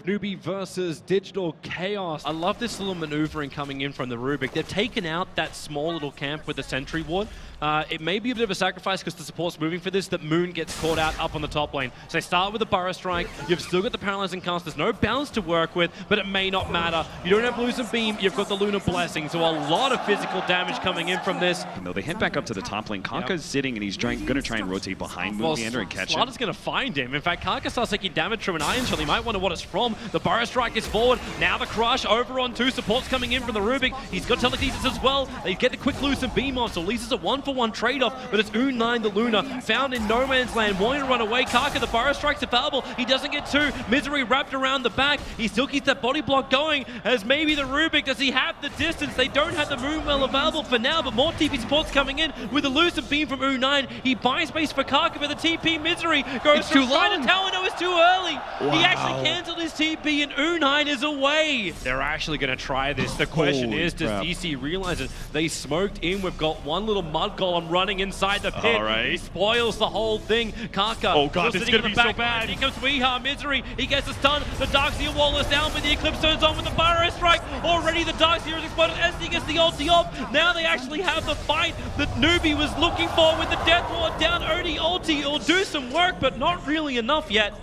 NEWBEE versus Digital Chaos. I love this little maneuvering coming in from the Rubik. They've taken out that small little camp with the sentry ward. It may be a bit of a sacrifice because the support's moving for this, that Moon gets caught out up on the top lane. So they start with the Burrow Strike. You've still got the Paralyzing Cast. There's no balance to work with, but it may not matter. You don't have Lose and Beam. You've got the Lunar Blessing. So a lot of physical damage coming in from this. Though they head back up to the top lane, Kaka's sitting and he's going to try and rotate behind Moonmeander and catch him. Slaughter's going to find him. In fact, Kaka starts taking damage from an Iron Shell. He might wonder what it's from. The Burrow Strike is forward. Now the Crush over on 2. Support's coming in from the Rubik. He's got Telekinesis as well. They get the quick Lose and Beam off, so at least it's a 1-for-1 trade-off. But it's U9 the Luna, found in no man's land, wanting to run away. Kaka, the Burrow Strike's available. He doesn't get 2. Misery wrapped around the back. He still keeps that body block going, as maybe the Rubik, does he have the distance? They don't have the Moonwell available for now, but more TP support's coming in with a Lose and Beam from U9. He buys space for Kaka, but the TP Misery goes too long. The tower. No, it's too early. Wow. He actually cancelled his TP and U9 is away. They're actually going to try this. The question is, does DC realize it? They smoked in. We've got one little Mud Golem running inside the pit. All right. He spoils the whole thing. Kaka. Oh god, this is going to be so bad. Here comes Weeha. Misery. He gets a stun. The Darkseer wall is down, but the Eclipse turns on with the Burrow Strike. Already the Darkseer is exploded. SD gets the ulti off. Now they actually have the fight that NEWBEE was looking for with the Death Ward down. Odie ulti. It'll do some work, but not really enough yet.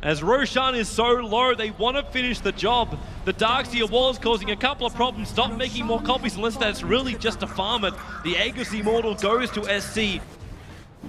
As Roshan is so low, they want to finish the job. The Darkseer wall is causing a couple of problems. Stop making more copies unless that's really just to farm it. The Aegis Immortal goes to SC.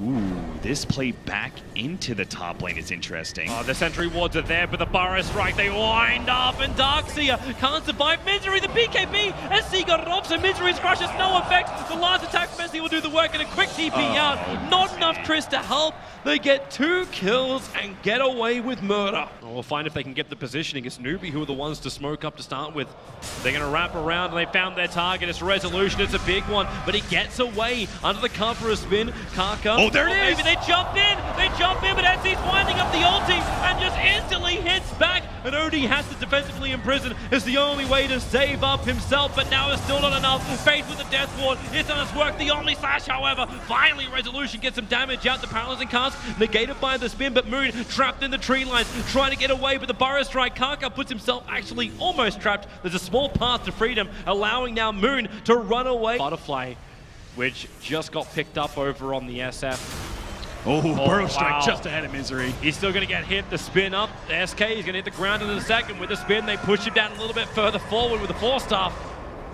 Ooh, this play back into the top lane is interesting. Oh, the sentry wards are there, but the Burrow Strike, they wind up, and Darkseer can't survive. Misery, the BKB, SC got it off, so Misery's Crush has no effect. The last attack from SC will do the work, and a quick TP out. Not enough Triss to help. They get 2 kills and get away with murder. We'll find if they can get the positioning. It's NEWBEE who are the ones to smoke up to start with. They're going to wrap around, and they found their target. It's Resolution, it's a big one, but he gets away under the cover of spin. Kaka. Oh, there it is! Maybe they jump in, but SC's winding up the ulti and just instantly hits back. And Odie has to defensively imprison. It's the only way to save up himself, but now it's still not enough. Faith with the Death Ward. It's done its work. The Omni Slash, however, finally Resolution gets some damage out. The Paralyzing Cast negated by the spin, but Moon trapped in the tree lines, trying to get away with the Burrow Strike. Kaka puts himself actually almost trapped. There's a small path to freedom, allowing now Moon to run away. Butterfly, which just got picked up over on the SF. Oh, Burrow Strike just ahead of Misery. He's still going to get hit. The spin up. The SK is going to hit the ground in a second. With the spin, they push him down a little bit further forward with the Force Staff.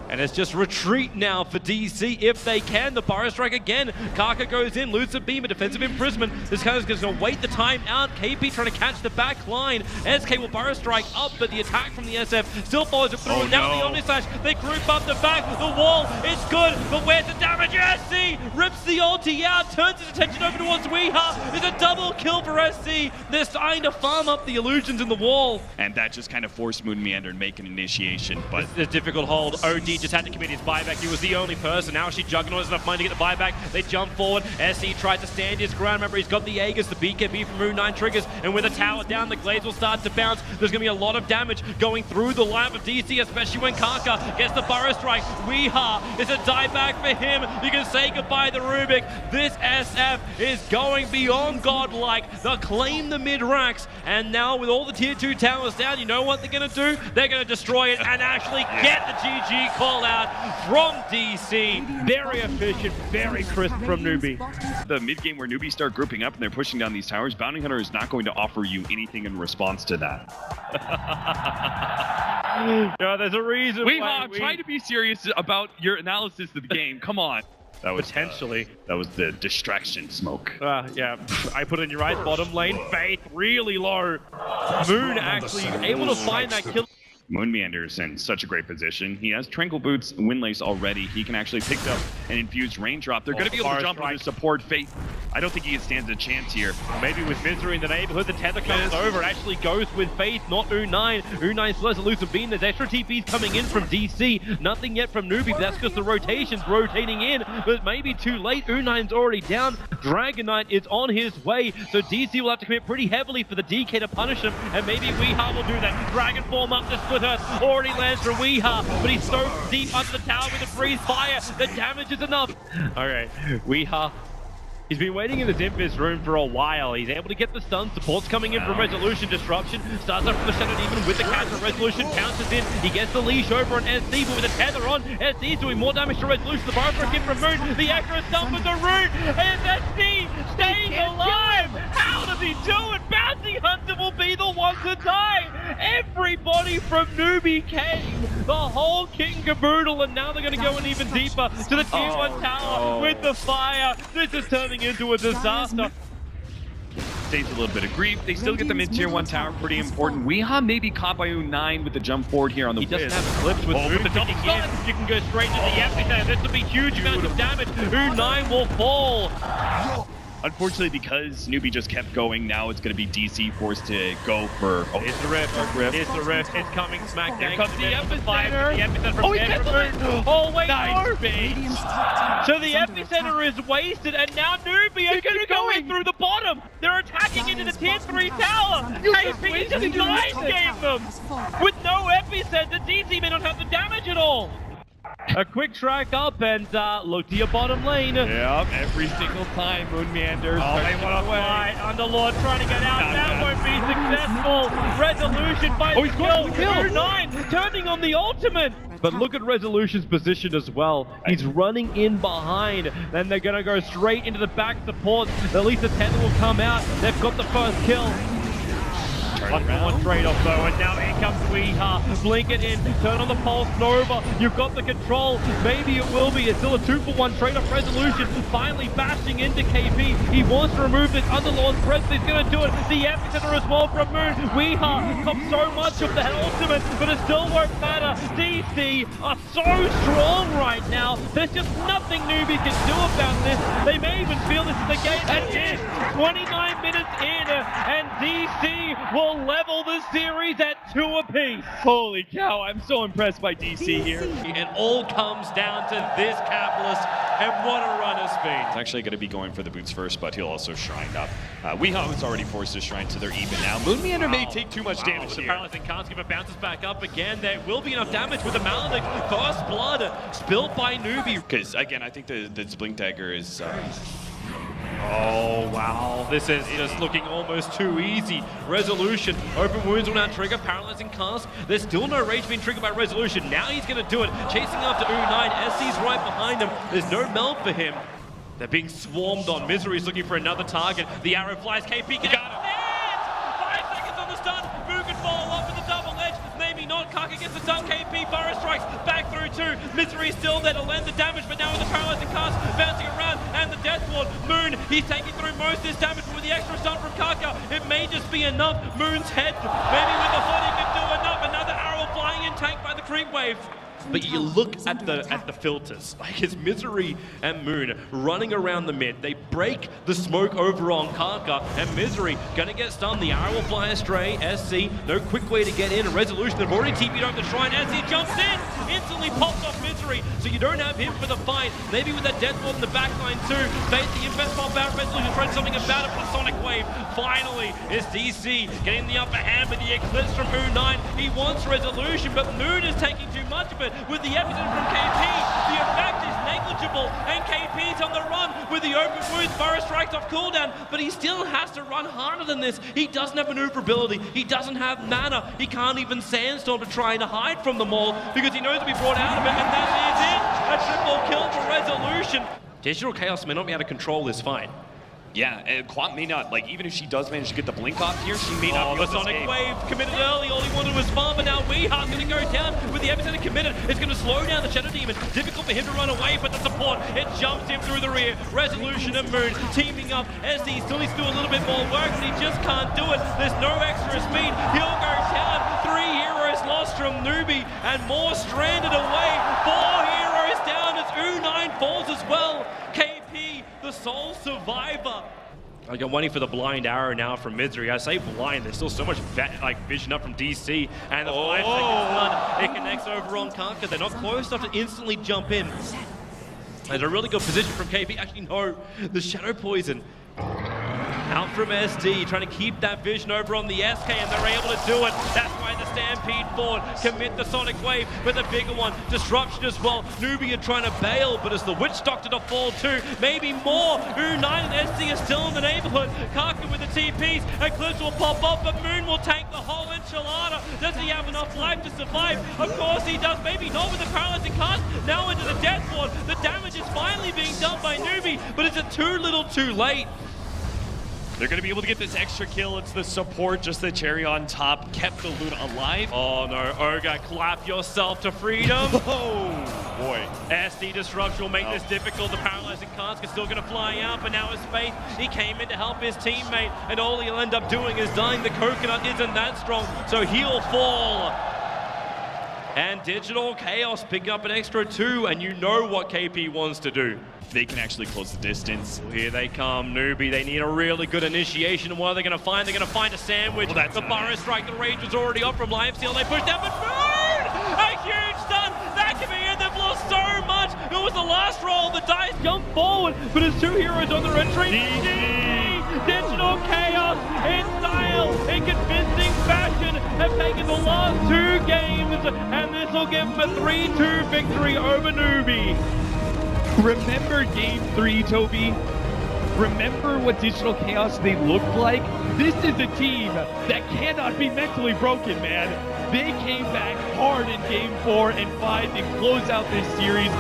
And it's just retreat now for DC if they can. The Burrow Strike again. Kaka goes in, loses a beam, a defensive imprisonment. This guy is going to wait the time out. KP trying to catch the back line. SK will Burrow Strike up, but the attack from the SF still follows it through. Oh, now the Omni Slash, they group up the back. The wall is good, but where's the damage? SC rips the ulti out, turns his attention over towards Weeha. It's a double kill for SC. They're starting to farm up the illusions in the wall. And that just kind of forced Moonmeander to make an initiation, but it's a difficult hold. OD just had to commit his buyback. He was the only person. Now she Juggernaut has enough money to get the buyback. They jump forward. SC tries to stand his ground. Remember, he's got the Aegis, the BKB from U9 triggers, and with the tower down, the Glades will start to bounce. There's going to be a lot of damage going through the line of DC, especially when Kaka gets the Burrow Strike. Weeha is a dieback for him. You can say goodbye to Rubik. This SF is going beyond godlike. They'll claim the mid-racks, and now with all the tier 2 towers down, you know what they're going to do? They're going to destroy it and actually get the GG call out from DC. Very efficient, very crisp from NEWBEE. The mid-game where NEWBEE start grouping up and they're pushing down these towers, Bounty Hunter is not going to offer you anything in response to that. Yeah, there's a reason why I'm trying to be serious about your analysis of the game. Come on. That was potentially. That was the distraction smoke. Yeah, I put in your right bottom lane. Faith really low. Moon actually able to find that kill. Moonmeander's in such a great position. He has Tranquil Boots, Windlace already. He can actually pick up an infused Raindrop. They're going to be able to jump on his support Faith. I don't think he stands a chance here. Maybe with Misery in the neighborhood, the tether comes over. Actually goes with Faith, not U9. U9 still has a lose a beam. There's extra TPs coming in from DC. Nothing yet from NEWBEE, but that's because the rotation's rotating in. But maybe too late. U9's already down. Dragon Knight is on his way. So DC will have to commit pretty heavily for the DK to punish him. And maybe Weeha will do that. Dragon form up to split her. Already lands for Weeha, but he's so deep under the tower with the freeze fire. The damage is enough. All right, Weeha He's been waiting in the Dimpus room for a while. He's able to get the stun. Support's coming in from Resolution. Disruption starts up from the Shadow Demon with the counter. Resolution pounces in. He gets the leash over on SC, but with a tether on, SC is doing more damage to Resolution. The bar kick from Moon. The accurate stun with the root. And SC stays alive. How does he do it? Bounty Hunter will be the one to die. Everybody from NEWBEE came. The whole King Caboodle, and now they're going to go in even deeper to the Tier 1 tower with the fire. This is turning into a disaster. Stays a little bit of grief. They still get the mid-tier 1 tower, pretty important. Weeha may be caught by U9 with the jump forward here on the He doesn't have clips with the double stun. You can go straight to the epicenter. This will be huge amounts of damage. U9 will fall. Unfortunately, because NEWBEE just kept going, now it's going to be DC forced to go for... Oh, it's the rift. It's the rift. It's coming smack Here down. comes the epicenter. The epicenter from Oh, wait, no. So the epicenter is wasted, and now NEWBEE are going through the bottom. They're attacking into the Tier 3 tower. KP just knife-game them. With no epicenter, DC may not have the damage at all. A quick track up and look to your bottom lane. Yep, every single time Moon meanders. Oh, they want to fight. Underlord trying to get out. That won't be successful. Resolution by the kill. 9 turning on the ultimate. But look at Resolution's position as well. He's running in behind. Then they're going to go straight into the back support. At least the tether will come out. They've got the first kill. One trade-off though, and now in comes Weeha. Blink it in, turn on the pulse, Nova. You've got the control. Maybe it will be. It's still a 2-for-1 trade-off. Resolution finally bashing into KP. He wants to remove this Underlord's presence. He's going to do it. The epicenter as well from Moon. Weeha comes so much of the ultimate, but it still won't matter. DC are so strong right now. There's just nothing NEWBEE can do about this. They may even feel this is the game. And it is 29 minutes in, and DC will level the series at 2 apiece. Holy cow, I'm so impressed by DC here. It all comes down to this Capitalist, and what a run it's been. He's actually going to be going for the boots first, but he'll also shrine up. Weeha was already forced to shrine, so they're even now. Moon Meander may take too much damage The here. Paralyzing can't give it, bounces back up again. There will be enough damage with the Maledict. First blood spilled by NEWBEE. Because, again, I think the Blink Dagger is... Oh, wow. This is just looking almost too easy. Resolution. Open wounds will now trigger. Paralyzing cast. There's still no rage being triggered by Resolution. Now he's going to do it. Chasing after U9. SC's right behind him. There's no melt for him. They're being swarmed on. Misery's looking for another target. The arrow flies. KP can got him. 5 seconds on the stun. Boo can fall off with the double edge. Maybe not. Kaka gets the stun. KP. Burrow strikes. Back through 2. Misery still there to land the damage, but now with the paralyzing cast bouncing around and the death ward. Moon, he's taking through most of this damage, but with the extra stun from Kaka, it may just be enough. Moon's head. Maybe with the hood he can do enough. Another arrow flying in, tanked by the creep wave. But you look at the filters, like it's Misery and Moon running around the mid. They break the smoke over on Kaka, and Misery gonna get stunned. The arrow will fly astray. SC, no quick way to get in. A Resolution that have already TP'd over the shrine. SC jumps in, instantly pops off Misery, so you don't have him for the fight. Maybe with that death ward in the backline too. Face the invest pop out. Resolution trying something about it, but Sonic Wave. Finally, it's DC getting the upper hand with the Eclipse from U9. He wants Resolution, but Moon is taking too much of it. With the epicenter from KP, the effect is negligible, and KP's on the run with the open wounds. Burrow strikes off cooldown, but he still has to run harder than this. He doesn't have maneuverability, he doesn't have mana, he can't even sandstorm to try and hide from them all because he knows to be brought out of it, and that is it. A triple kill for Resolution. Digital Chaos may not be able to control this fight. Yeah, and Quant may not, like, even if she does manage to get the blink off here, she may not be the able to Sonic escape. Wave committed early. All he wanted was farm, but now Weeha's going to go down with the epicenter committed. It's going to slow down the Shadow Demon. Difficult for him to run away, but the support, it jumps him through the rear. Resolution and Moon teaming up. SC still needs to do a little bit more work, but he just can't do it. There's no extra speed. He'll go down. 3 heroes lost from NEWBEE, and more stranded away. 4 heroes down as U9 falls as well. KP, the sole survivor. Like I'm waiting for the blind arrow now from Misery. I say blind, there's still so much vision up from DC. And the 5 seconds stun, it connects over on Kaka. They're not close enough to instantly jump in. There's a really good position from KP. Actually, no, the Shadow Poison. Out from SD, trying to keep that vision over on the SK, and they're able to do it. That's why the Stampede forward commit the Sonic Wave with a bigger one. Disruption as well. NEWBEE are trying to bail, but it's the Witch Doctor to fall too. Maybe more. U9 and SD are still in the neighborhood. Kaka with the TPs, and Clips will pop up, but Moon will tank the whole enchilada. Does he have enough life to survive? Of course he does. Maybe not with the paralyzing cast. Now into the death ward. The damage is finally being done by NEWBEE, but is it too little too late? They're going to be able to get this extra kill. It's the support, just the cherry on top, kept the Luna alive. Oh no, Ogre, clap yourself to freedom. Oh, boy. SD Disruption will make this difficult. The paralyzing cask is still going to fly out, but now his Faith, he came in to help his teammate, and all he'll end up doing is dying. The coconut isn't that strong, so he'll fall. And Digital Chaos picking up an extra 2, and you know what KP wants to do. They can actually close the distance. Here they come, NEWBEE. They need a really good initiation, and what are they going to find? They're going to find a sandwich. Well, the Burrow Strike, the Rage was already up from Lifesteal. They push down, but Moon! A huge stun! That could be it. They've lost so much. It was the last roll. The dice jump forward, but it's 2 heroes on the retreat. Digital Chaos in style, in convincing fashion, have taken the last 2 games, and this will give them a 3-2 victory over NEWBEE. Remember game 3, Toby? Remember what Digital Chaos they looked like? This is a team that cannot be mentally broken, man. They came back hard in game 4 and 5 to close out this series.